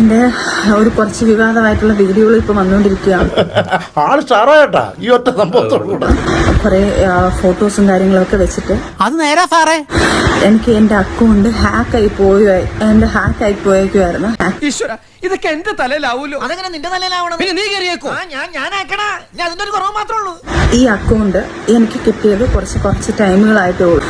എന്റെ ഒരു കുറച്ച് വിവാദമായിട്ടുള്ള വീഡിയോകൾ ഇപ്പൊ വന്നുകൊണ്ടിരിക്കുകയാണ്. കുറെ ഫോട്ടോസും കാര്യങ്ങളൊക്കെ വെച്ചിട്ട് അത് നേരാ സാറേ, എനിക്ക് എന്റെ അക്കൗണ്ട് ഹാക്കായി പോയേക്കുമായിരുന്നു. ഇതൊക്കെ എന്റെ തലയിലാവൂലോ. അതെങ്ങനെ നിന്റെ തലയിലാവണം? പിന്നെ നീ കയറിയേക്കോ. ഞാൻ ആക്കണാ, ഞാൻ അതിന്റെ ഒരു കുറവ് മാത്രമേ ഉള്ളൂ. ഈ അക്കൗണ്ട് എനിക്ക് കിട്ടിയത് കുറച്ച് ടൈമുകളായിട്ടേ ഉള്ളൂ.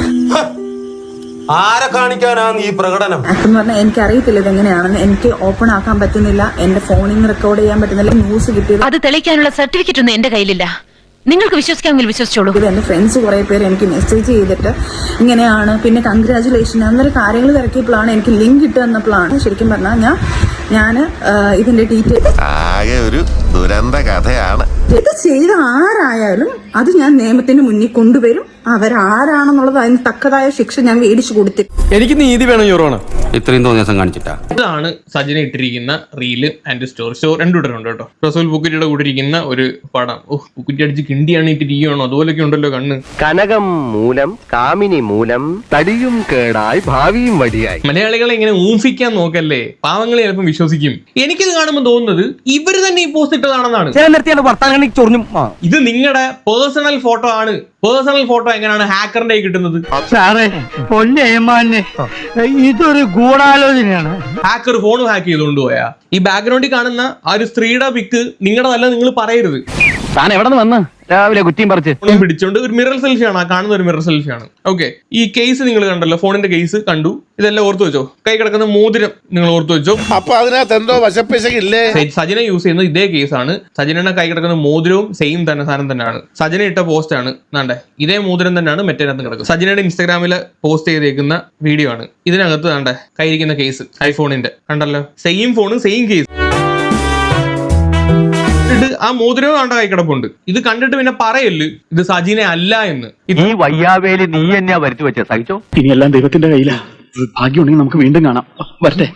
ആരെ കാണിക്കാനാണ് ഈ പ്രകടനം? എന്ന് പറഞ്ഞാൽ എനിക്ക് അറിയത്തില്ല ഇതെങ്ങനെയാണെന്ന്. എനിക്ക് ഓപ്പൺ ആക്കാൻ പറ്റുന്നില്ല, എന്റെ ഫോണിൽ നിന്ന് റെക്കോർഡ് ചെയ്യാൻ പറ്റുന്നില്ല. ന്യൂസ് കിട്ടിയത് അത് തെളിയിക്കാനുള്ള സർട്ടിഫിക്കറ്റ് ഒന്നും എന്റെ കയ്യിലില്ല. നിങ്ങൾക്ക് വിശ്വസിക്കാമെങ്കിൽ വിശ്വസിച്ചോളൂ. എന്റെ ഫ്രണ്ട്സ് കുറെ പേര് എനിക്ക് മെസ്സേജ് ചെയ്തിട്ട് ഇങ്ങനെയാണ്, പിന്നെ കൺഗ്രാജുലേഷൻ അന്നൊരു കാര്യങ്ങൾ തിരക്കിയപ്പോഴാണ് എനിക്ക് ലിങ്ക് ഇട്ട് തന്നപ്പോഴാണ് ശരിക്കും പറഞ്ഞാൽ ഞാൻ ഇതിന്റെ ഡീറ്റെയിൽ ആകെ ഒരു ദുരന്ത കഥയാണ്. ഇത് ചെയ്ത ആരായാലും അത് ഞാൻ നിയമത്തിന് മുന്നിൽ കൊണ്ടുവരും. അവരാരാണെന്നുള്ളത് അതിന് തക്കതായ ശിക്ഷ ഞാൻ മേടിച്ചു കൊടുത്തു. എനിക്ക് നീതി വേണം യൂറോണ്. ഇത്രയും തോന്നിയാസം കാണിച്ചിട്ടാ. ഇതാണ് സജിന ഇട്ടിരിക്കുന്ന റീല് ആൻഡ് സ്റ്റോറി. രണ്ടു ഇട്ടിട്ടുണ്ട് കേട്ടോ. റസൂൽ ബുക്കുറ്റിയുടെ കൂടെ ഇരിക്കുന്ന ഒരു പടം. ബുക്കുറ്റി അടിച്ച് കിണ്ടിയാണ് ഇട്ടിരിക്കുകയാണോ അതുപോലൊക്കെ ഉണ്ടല്ലോ കണ്ണ്. കനകം മൂലം കാമിനി മൂലം തടിയും കേടായി ഭാവിയും വടിയായി. മലയാളികളെ ഇങ്ങനെ ഊംഫിക്കാൻ നോക്കല്ലേ, പാവങ്ങളെ ചിലപ്പം വിശ്വസിക്കും. എനിക്കിത് കാണുമ്പോൾ തോന്നുന്നത് ഇവര് തന്നെ ഈ പോസ്റ്റ് ഇട്ടതാണെന്നാണ്. ഇത് നിങ്ങളുടെ പേഴ്സണൽ ഫോട്ടോ ആണ്. പേഴ്സണൽ ഫോട്ടോ എങ്ങനെയാണ് ഹാക്കറിന്റെ കിട്ടുന്നത്? ഇതൊരു ഗൂഢാലോചനയാണ്. ഹാക്കർ ഫോൺ ഹാക്ക് ചെയ്തുകൊണ്ട് പോയാ ഈ ബാക്ക്ഗ്രൗണ്ടിൽ കാണുന്ന ആ ഒരു സ്ത്രീയുടെ പിക്ക് നിങ്ങളുടെതല്ല, നിങ്ങൾ പറയരുത്. താൻ എവിടെ നിന്ന് വന്ന് രാവിലെ കുറ്റിയും പറിച്ച് പിടിച്ചോണ്ട് ഒരു മിറർ സെൽഫിയാണ്, ആ കാണുന്ന ഒരു മിറർ സെൽഫിയാണ്. ഓക്കെ, ഈ കേസ് നിങ്ങൾ കണ്ടല്ലോ, ഫോണിന്റെ കേസ് കണ്ടു. ഇതെല്ലാം ഓർത്തു വെച്ചോ. കൈ കിടക്കുന്ന മോതിരം നിങ്ങൾ ഓർത്തു വെച്ചോ. അപ്പൊ അതിനകത്ത് എന്തോ വശപ്പിശകില്ലേ? സജിന യൂസ് ചെയ്യുന്ന ഇതേ കേസാണ്. സജിനയുടെ കൈ കിടക്കുന്ന മോതിരവും സെയിം തന്നെ സാധനം തന്നെയാണ്. സജിന ഇട്ട പോസ്റ്റ് ആണ്. നാണ്ടേ ഇതേ മോതിരം തന്നെയാണ് മറ്റേനകത്ത് കിടക്കുന്നത്. സജിനയുടെ ഇൻസ്റ്റാഗ്രാമിൽ പോസ്റ്റ് ചെയ്തേക്കുന്ന വീഡിയോ ആണ്. ഇതിനകത്ത് നാണ്ടേ കൈയിരിക്കുന്ന കേസ് ഐഫോണിന്റെ കണ്ടല്ലോ, സെയിം ഫോണും സെയിം കേസ്. ആ മോതിരവും കണ്ട കൈ കിടപ്പുണ്ട്. ഇത് കണ്ടിട്ട് പിന്നെ പറയല് ഇത് സജിനെ അല്ല എന്ന്. ഈ വയ്യാവേലി നീ എന്നെയാ വരുത്തി വെച്ച സഹിച്ചോ. ഇനിയെല്ലാം ദൈവത്തിന്റെ കയ്യിലാ. ഭാഗ്യമുണ്ടെങ്കിൽ നമുക്ക് വീണ്ടും കാണാം. വരട്ടെ.